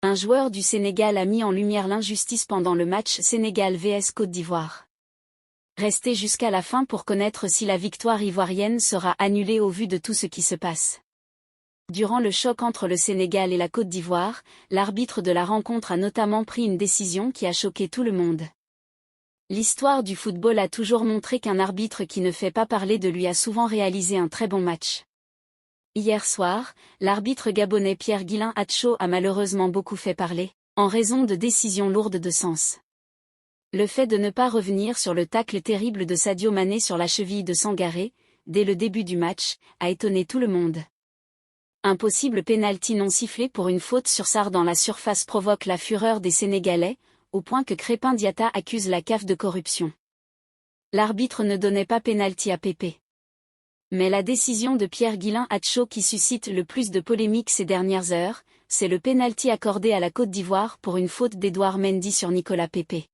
Un joueur du Sénégal a mis en lumière l'injustice pendant le match Sénégal vs Côte d'Ivoire. Restez jusqu'à la fin pour connaître si la victoire ivoirienne sera annulée au vu de tout ce qui se passe. Durant le choc entre le Sénégal et la Côte d'Ivoire, l'arbitre de la rencontre a notamment pris une décision qui a choqué tout le monde. L'histoire du football a toujours montré qu'un arbitre qui ne fait pas parler de lui a souvent réalisé un très bon match. Hier soir, l'arbitre gabonais Pierre-Guilain Atcho a malheureusement beaucoup fait parler, en raison de décisions lourdes de sens. Le fait de ne pas revenir sur le tacle terrible de Sadio Mané sur la cheville de Sangaré, dès le début du match, a étonné tout le monde. Un possible pénalty non sifflé pour une faute sur Sarr dans la surface provoque la fureur des Sénégalais, au point que Crépin Diatta accuse la CAF de corruption. L'arbitre ne donnait pas pénalty à Pépé. Mais la décision de Pierre-Guilain Atcho qui suscite le plus de polémiques ces dernières heures, c'est le pénalty accordé à la Côte d'Ivoire pour une faute d'Edouard Mendy sur Nicolas Pépé.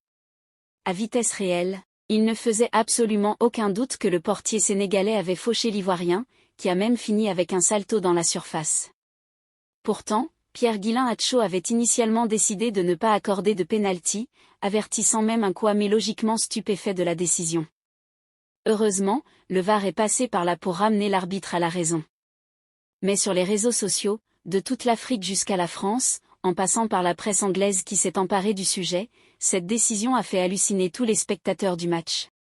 À vitesse réelle, il ne faisait absolument aucun doute que le portier sénégalais avait fauché l'Ivoirien, qui a même fini avec un salto dans la surface. Pourtant, Pierre-Guilain Atcho avait initialement décidé de ne pas accorder de pénalty, avertissant même un Kwame logiquement stupéfait de la décision. Heureusement, le VAR est passé par là pour ramener l'arbitre à la raison. Mais sur les réseaux sociaux, de toute l'Afrique jusqu'à la France, en passant par la presse anglaise qui s'est emparée du sujet, cette décision a fait halluciner tous les spectateurs du match.